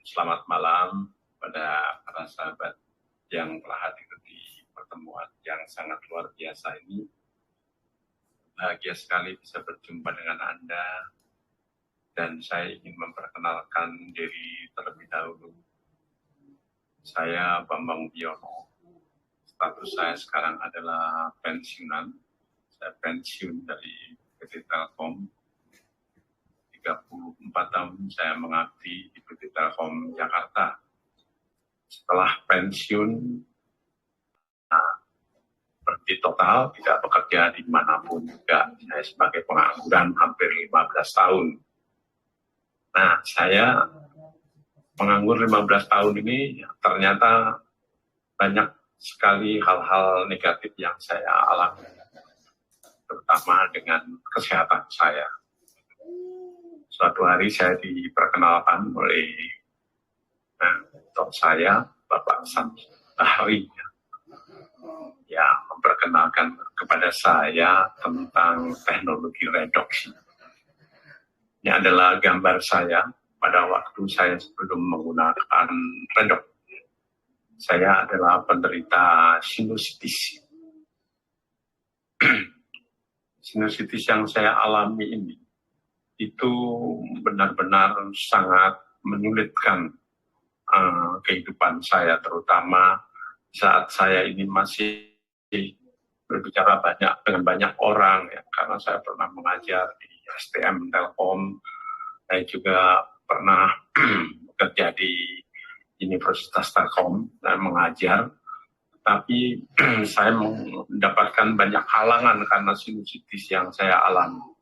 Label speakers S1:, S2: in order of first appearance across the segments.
S1: Selamat malam pada para sahabat yang telah hadir di pertemuan yang sangat luar biasa ini. Bahagia sekali bisa berjumpa dengan Anda, dan saya ingin memperkenalkan diri terlebih dahulu. Saya Bambang Wiono. Status saya sekarang adalah pensiunan. Saya pensiun dari PT Telkom. 34 tahun saya mengabdi di PT Telkom Jakarta. Setelah pensiun, berhenti total, tidak bekerja di manapun juga. Saya sebagai pengangguran hampir 15 tahun. Nah, saya penganggur 15 tahun ini ternyata banyak sekali hal-hal negatif yang saya alami, terutama dengan kesehatan saya. Suatu hari saya diperkenalkan oleh dokter saya, Bapak Samsul Bahri, yang memperkenalkan kepada saya tentang teknologi redoksi. Ini adalah gambar saya pada waktu saya sebelum menggunakan redok. Saya adalah penderita sinusitis. Sinusitis yang saya alami ini itu benar-benar sangat menyulitkan kehidupan saya, terutama saat saya ini masih berbicara dengan banyak orang, ya, karena saya pernah mengajar di STM Telkom, saya juga pernah bekerja di Universitas Telkom dan mengajar, tapi saya mendapatkan banyak halangan karena sinusitis yang saya alami.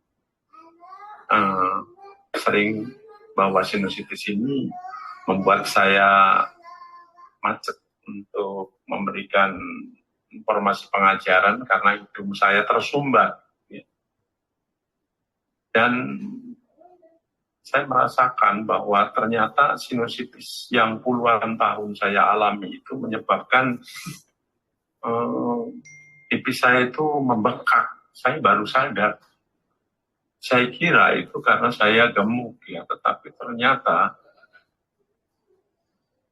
S1: Sering bahwa sinusitis ini membuat saya macet untuk memberikan informasi pengajaran karena hidung saya tersumbat. Dan saya merasakan bahwa ternyata sinusitis yang puluhan tahun saya alami itu menyebabkan pipi saya itu membengkak. Saya baru sadar. Saya kira itu karena saya gemuk, ya, tetapi ternyata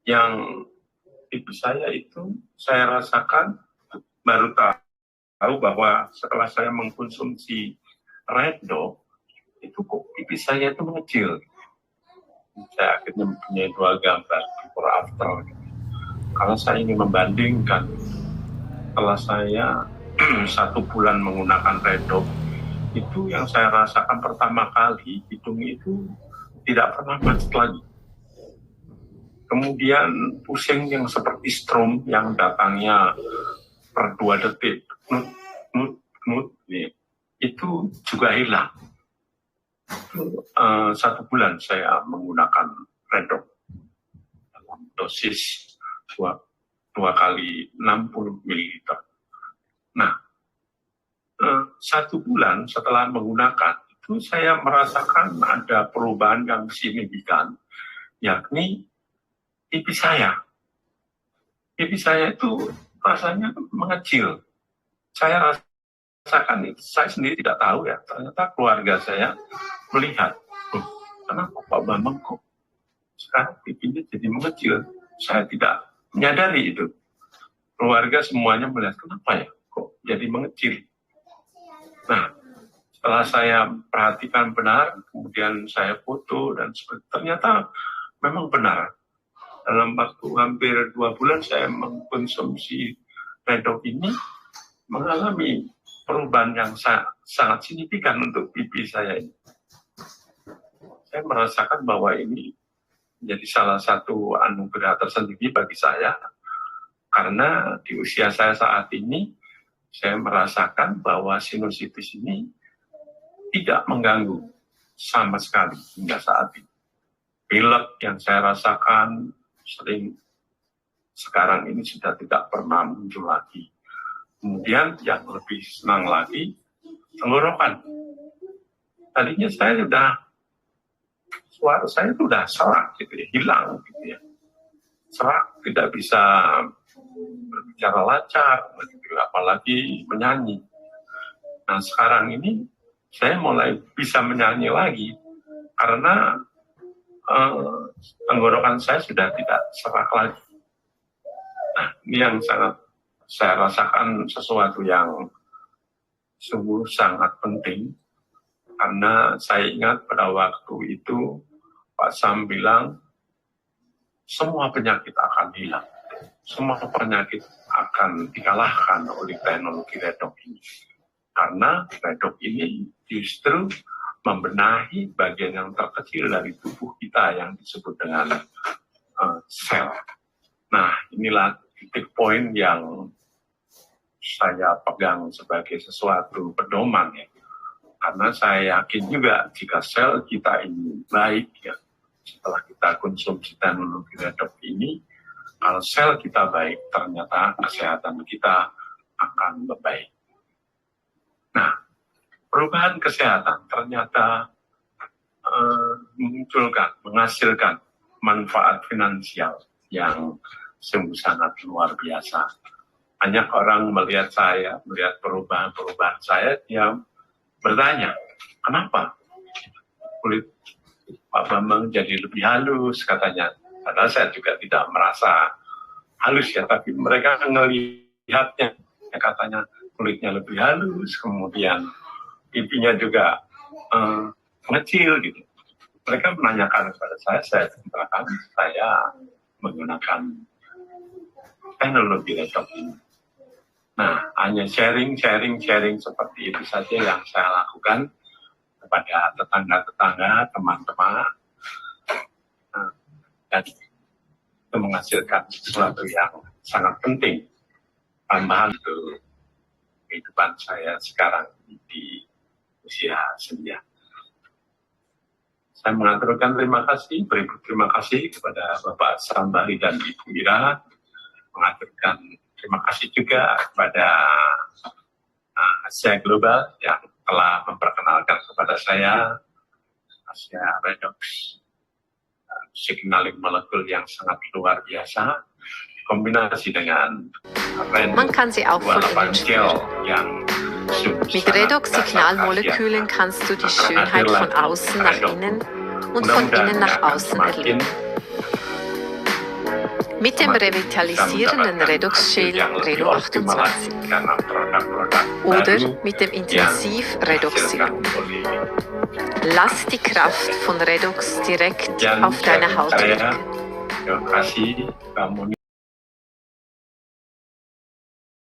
S1: yang pipi saya itu saya rasakan baru tahu bahwa setelah saya mengkonsumsi Redo, itu kok pipi saya itu mengecil. Saya akhirnya mempunyai dua gambar before after. Kalau saya ingin membandingkan, setelah saya 1 bulan menggunakan Redo, itu yang saya rasakan pertama kali, hidung itu tidak pernah macet lagi. Kemudian pusing yang seperti stroom yang datangnya per 2 detik, nut, itu juga hilang. 1 bulan saya menggunakan Redok dalam dosis 2 kali 60 ml. Nah, 1 bulan setelah menggunakan itu saya merasakan ada perubahan yang signifikan, yakni pipi saya. Pipi saya itu rasanya mengecil. Saya rasakan itu, saya sendiri tidak tahu, ya. Ternyata keluarga saya melihat, kenapa Pak Bambang kok sekarang pipinya jadi mengecil? Saya tidak menyadari itu. Keluarga semuanya melihat, kenapa ya kok jadi mengecil? Nah, setelah saya perhatikan benar, kemudian saya foto, dan ternyata memang benar. Dalam waktu hampir 2 bulan saya mengkonsumsi Redok ini, mengalami perubahan yang sangat signifikan untuk pipi saya ini. Saya merasakan bahwa ini menjadi salah satu anugerah tersendiri bagi saya, karena di usia saya saat ini, saya merasakan bahwa sinusitis ini tidak mengganggu sama sekali hingga saat ini. Pilek yang saya rasakan sering sekarang ini sudah tidak pernah muncul lagi. Kemudian yang lebih senang lagi, tenggorokan. Tadinya suara saya sudah serak gitu ya, hilang gitu ya. Serak, tidak bisa berbicara lancar, apalagi menyanyi. Nah, sekarang ini saya mulai bisa menyanyi lagi karena tenggorokan saya sudah tidak serak lagi. Nah, ini yang sangat saya rasakan sesuatu yang sungguh sangat penting, karena saya ingat pada waktu itu Pak Sam bilang, semua penyakit akan hilang. Semua penyakit akan dikalahkan oleh teknologi redok ini. Karena redok ini justru membenahi bagian yang terkecil dari tubuh kita yang disebut dengan sel. Nah, inilah titik poin yang saya pegang sebagai sesuatu pedoman ya. Karena saya yakin juga jika sel kita ini baik ya, setelah kita konsumsi teknologi redok ini, kalau sel kita baik, ternyata kesehatan kita akan membaik. Nah, perubahan kesehatan ternyata menghasilkan manfaat finansial yang sungguh sangat luar biasa. Banyak orang melihat saya, melihat perubahan-perubahan saya, dia bertanya, kenapa kulit Pak Bambang jadi lebih halus katanya. Padahal saya juga tidak merasa halus ya, tapi mereka ngelihatnya, ya katanya kulitnya lebih halus, kemudian pipinya juga kecil gitu. Mereka menanyakan kepada saya ceritakan saya menggunakan teknologi redok ini. Nah, hanya sharing seperti itu saja yang saya lakukan kepada tetangga-tetangga, teman-teman, dan itu menghasilkan sesuatu yang sangat penting tambahan untuk kehidupan saya sekarang di usia senja. Saya mengaturkan terima kasih, beribu terima kasih kepada Bapak Sambari dan Ibu Ira, mengaturkan terima kasih juga kepada Asia Global yang telah memperkenalkan kepada saya Asia Redox signaling molekul yang sangat luar biasa, kombinasi dengan
S2: Man kann sie auch von innen spüren. Mit Redox-Signalmolekülen kannst du die Schönheit von außen nach innen und von innen nach außen erleben. Mit dem revitalisierenden Redox-Gel Relo 28 oder mit dem Intensiv-Redox-Serum. Lass die Kraft von Redox direkt auf deine Haut wirken.